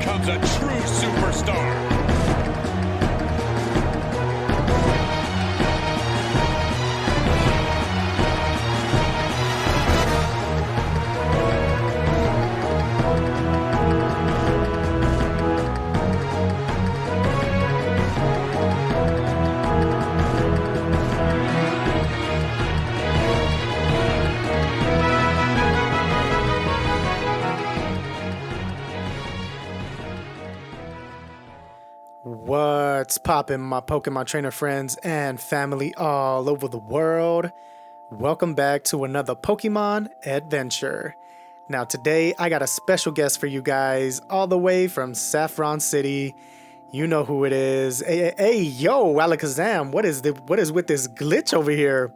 comes a true superstar. What's poppin', my Pokemon trainer friends and family all over the world? Welcome back to another Pokemon adventure. Now today I got a special guest for you guys all the way from Saffron City. You know who it is. Hey, yo, Alakazam, what is with this glitch over here?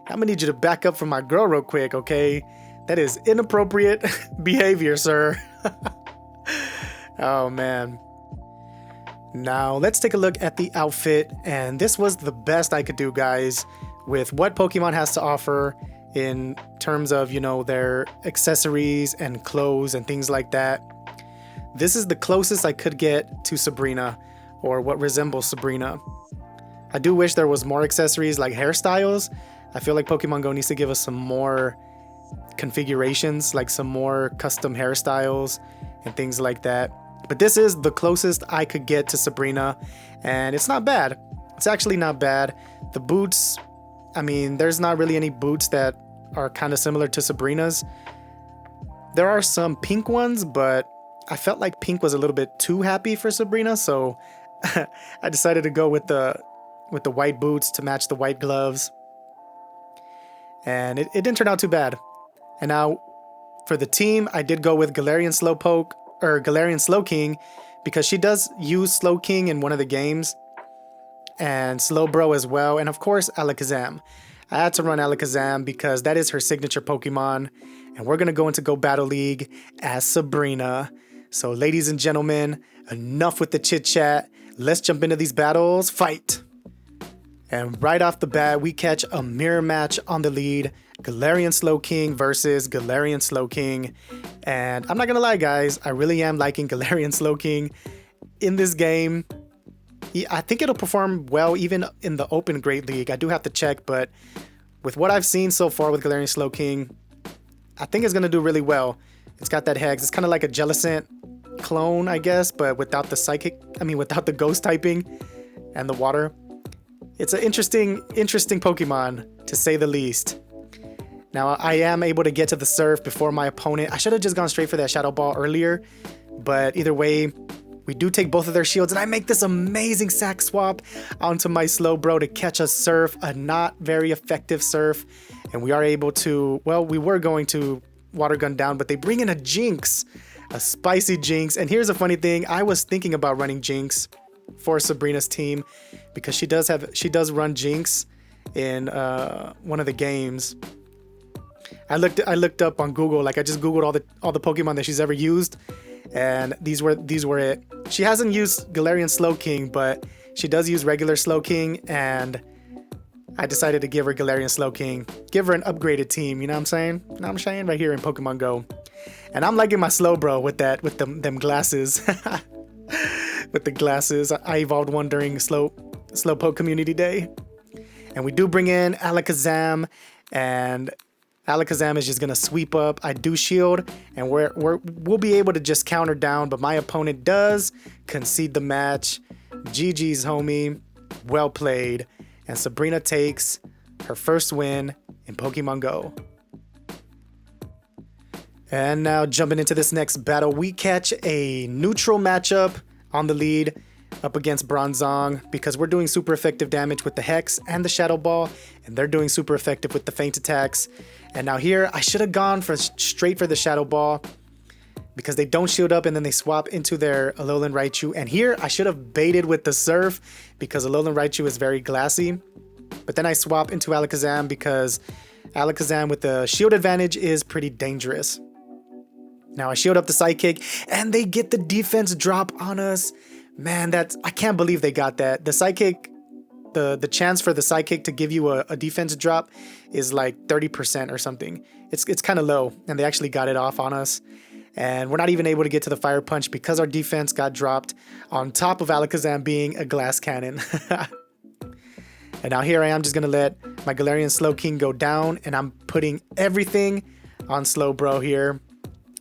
I'm gonna need you to back up from my girl real quick, okay? That is inappropriate behavior, sir. Oh man. Now, let's take a look at the outfit, and this was the best I could do, guys, with what Pokemon has to offer in terms of, you know, their accessories and clothes and things like that. This is the closest I could get to Sabrina, or what resembles Sabrina. I do wish there was more accessories like hairstyles. I feel like Pokemon Go needs to give us some more configurations, like some more custom hairstyles and things like that. But this is the closest I could get to Sabrina, and it's not bad. It's actually not bad. The boots, I mean, there's not really any boots that are kind of similar to Sabrina's. There are some pink ones, but I felt like pink was a little bit too happy for Sabrina, so I decided to go with the white boots to match the white gloves. And it didn't turn out too bad. And now, for the team, I did go with Galarian Slowking, because she does use Slowking in one of the games, and Slowbro as well, and of course Alakazam. I had to run Alakazam because that is her signature Pokemon, and we're gonna go into Go Battle League as Sabrina. So ladies and gentlemen, enough with the chit chat. Let's jump into these battles. Fight! And right off the bat, we catch a mirror match on the lead. Galarian Slowking versus Galarian Slowking. And I'm not gonna lie, guys, I really am liking Galarian Slowking in this game. I think it'll perform well even in the Open Great League. I do have to check, but with what I've seen so far with Galarian Slowking, I think it's gonna do really well. It's got that Hex. It's kind of like a Jellicent clone, I guess, but without the ghost typing and the water. It's an interesting Pokemon, to say the least. Now, I am able to get to the surf before my opponent. I should have just gone straight for that Shadow Ball earlier, but either way, we do take both of their shields, and I make this amazing sack swap onto my Slowbro to catch a surf, a not very effective surf, and we are able to, well, we were going to water gun down, but they bring in a Jinx, a spicy Jinx, and here's a funny thing. I was thinking about running Jinx for Sabrina's team, because she does run Jinx in one of the games. I looked up on Google, like I just Googled all the Pokemon that she's ever used, and these were it. She hasn't used Galarian Slowking, but she does use regular Slowking, and I decided to give her Galarian Slowking, give her an upgraded team. You know what I'm saying? You know what I'm saying? Right here in Pokemon Go, and I'm liking my Slowbro with them glasses. With the glasses, I evolved one during Slowpoke Community Day, and we do bring in Alakazam, and Alakazam is just gonna sweep up. I do shield, and we'll be able to just counter down, but my opponent does concede the match. GG's, homie. Well played. And Sabrina takes her first win in Pokemon Go. And now jumping into this next battle, we catch a neutral matchup on the lead up against Bronzong, because we're doing super effective damage with the Hex and the Shadow Ball, and they're doing super effective with the feint attacks. And now here, I should have gone straight for the Shadow Ball, because they don't shield up and then they swap into their Alolan Raichu. And here, I should have baited with the Surf, because Alolan Raichu is very glassy. But then I swap into Alakazam, because Alakazam with the shield advantage is pretty dangerous. Now I shield up the Psychic, and they get the defense drop on us. Man, I can't believe they got that. The Psychic, the chance for the Psychic to give you a defense drop is like 30% or something. It's kind of low, and they actually got it off on us. And we're not even able to get to the Fire Punch because our defense got dropped on top of Alakazam being a glass cannon. And now here I am just going to let my Galarian Slowking go down, and I'm putting everything on Slowbro here.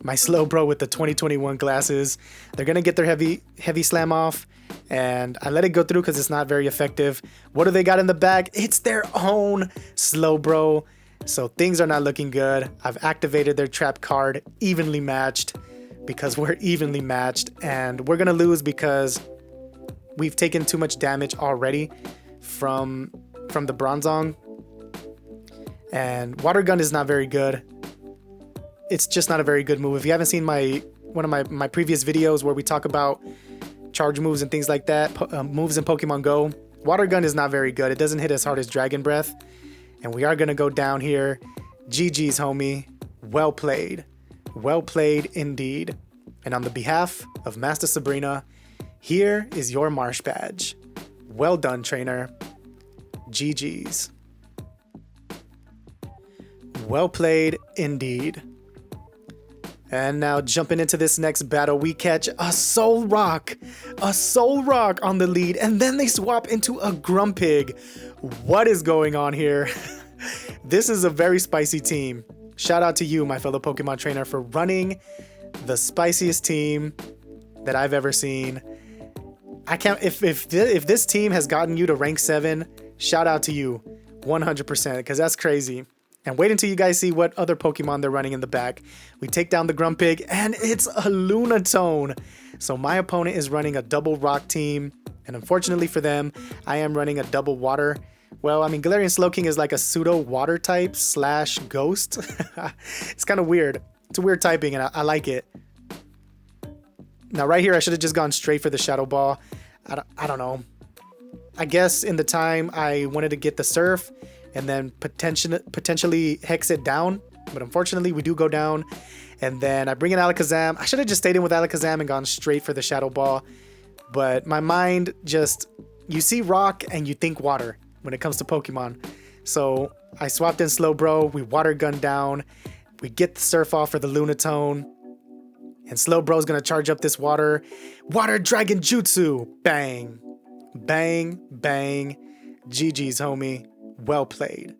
My Slowbro with the 2021 glasses. They're going to get their heavy slam off, and I let it go through because it's not very effective. What do they got in the bag? It's their own Slowbro. So things are not looking good. I've activated their trap card, evenly matched, because we're evenly matched, and we're going to lose because we've taken too much damage already from the Bronzong. And Water Gun is not very good. It's just not a very good move. If you haven't seen one of my previous videos where we talk about charge moves and things like that, moves in Pokemon Go, Water Gun is not very good. It doesn't hit as hard as Dragon Breath. And we are going to go down here. GG's, homie. Well played. Well played indeed. And on the behalf of Master Sabrina, here is your Marsh Badge. Well done, trainer. GG's. Well played indeed. And now jumping into this next battle, we catch a Soul Rock. A Soul Rock on the lead, and then they swap into a Grumpig. What is going on here? This is a very spicy team. Shout out to you, my fellow Pokemon trainer, for running the spiciest team that I've ever seen. I can't, if this team has gotten you to rank 7, shout out to you 100%, because that's crazy. And wait until you guys see what other Pokemon they're running in the back. We take down the Grumpig, and it's a Lunatone. So my opponent is running a double rock team, and unfortunately for them, I am running a double water. Well, I mean, Galarian Slowking is like a pseudo water type / ghost. It's kind of weird. It's a weird typing, and I like it. Now right here, I should have just gone straight for the Shadow Ball. I don't know. I guess in the time I wanted to get the Surf and then potentially hex it down. But unfortunately, we do go down. And then I bring in Alakazam. I should have just stayed in with Alakazam and gone straight for the Shadow Ball. But my mind just... You see rock and you think water when it comes to Pokemon. So I swapped in Slowbro. We Water Gun down. We get the Surf off for the Lunatone. And Slowbro's going to charge up this Water Dragon Jutsu. Bang. Bang. Bang. GG's, homie. Well played.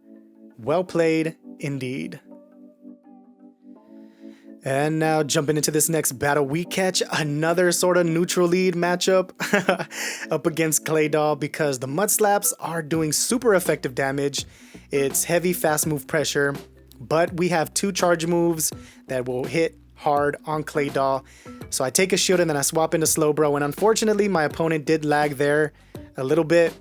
Well played indeed. And now jumping into this next battle, we catch another sort of neutral lead matchup up against Claydol, because the Mud Slaps are doing super effective damage. It's heavy fast move pressure, but we have 2 charge moves that will hit hard on Claydol. So I take a shield and then I swap into Slowbro, and unfortunately my opponent did lag there a little bit.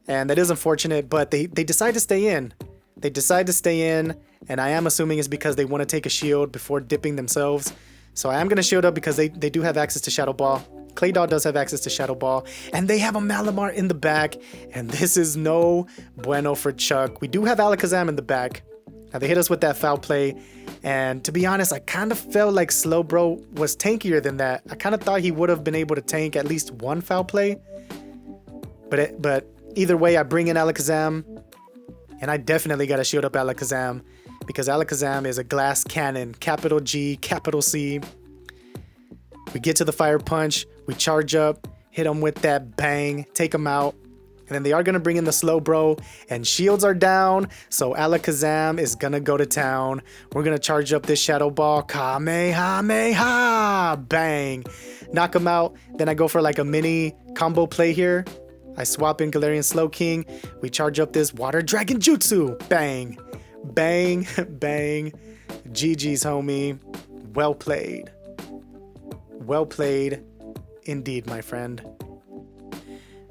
And that is unfortunate, but they decide to stay in. They decide to stay in, and I am assuming it's because they want to take a shield before dipping themselves. So I am going to shield up because they do have access to Shadow Ball. Claydol does have access to Shadow Ball, and they have a Malamar in the back, and this is no bueno for Chuck. We do have Alakazam in the back. Now they hit us with that foul play, and to be honest, I kind of felt like Slowbro was tankier than that. I kind of thought he would have been able to tank at least 1 foul play, but either way, I bring in Alakazam, and I definitely got to shield up Alakazam because Alakazam is a glass cannon, capital G, capital C. We get to the Fire Punch, we charge up, hit him with that bang, take him out, and then they are going to bring in the Slowbro, and shields are down, so Alakazam is going to go to town. We're going to charge up this Shadow Ball, Kamehameha, bang, knock him out. Then I go for like a mini combo play here. I swap in Galarian Slowking. We charge up this Water Dragon Jutsu. Bang. Bang. Bang. GG's, homie. Well played. Well played indeed, my friend.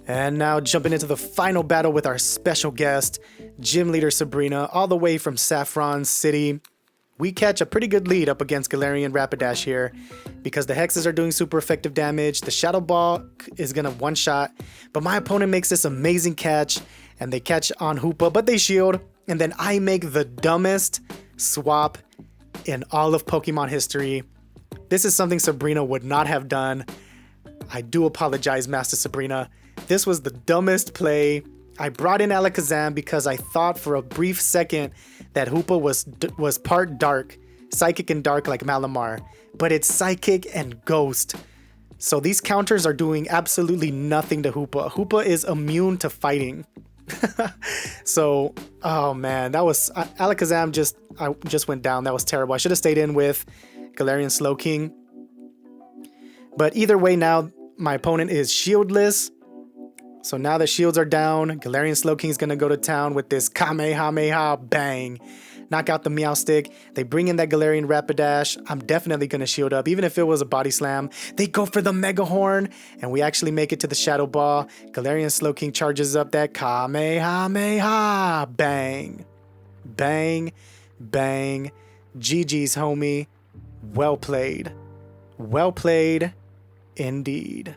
And now jumping into the final battle with our special guest, Gym Leader Sabrina, all the way from Saffron City. We catch a pretty good lead up against Galarian Rapidash here because the Hexes are doing super effective damage. The Shadow Ball is going to one-shot, but my opponent makes this amazing catch, and they catch on Hoopa, but they shield, and then I make the dumbest swap in all of Pokemon history. This is something Sabrina would not have done. I do apologize, Master Sabrina. This was the dumbest play. I brought in Alakazam because I thought for a brief second that Hoopa was part dark, Psychic and Dark like Malamar, but it's Psychic and Ghost. So these counters are doing absolutely nothing to Hoopa. Hoopa is immune to fighting. So, oh man, that was Alakazam just went down. That was terrible. I should have stayed in with Galarian Slowking. But either way, now my opponent is shieldless. So now the shields are down. Galarian Slowking is gonna go to town with this Kamehameha bang. Knock out the Meowstic. They bring in that Galarian Rapidash. I'm definitely gonna shield up, even if it was a body slam. They go for the Mega Horn, and we actually make it to the Shadow Ball. Galarian Slowking charges up that Kamehameha bang. Bang, bang. GG's, homie. Well played. Well played indeed.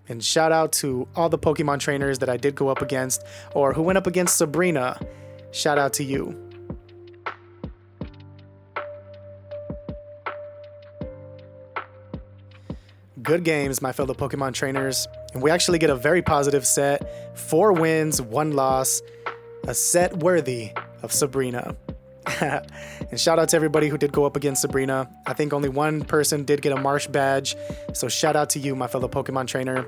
And shout out to all the Pokemon trainers that I did go up against, or who went up against Sabrina. Shout out to you. Good games, my fellow Pokemon trainers. And we actually get a very positive set. 4 wins, 1 loss. A set worthy of Sabrina. And shout out to everybody who did go up against Sabrina. I think only one person did get a Marsh badge. So shout out to you, my fellow Pokemon trainer.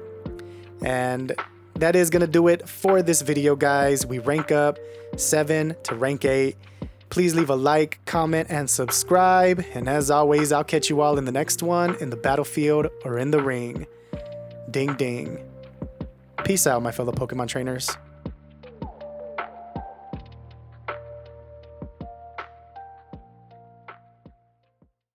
And that is going to do it for this video, guys. We rank up 7 to rank 8. Please leave a like, comment, and subscribe. And as always, I'll catch you all in the next one, in the battlefield or in the ring. Ding, ding. Peace out, my fellow Pokemon trainers.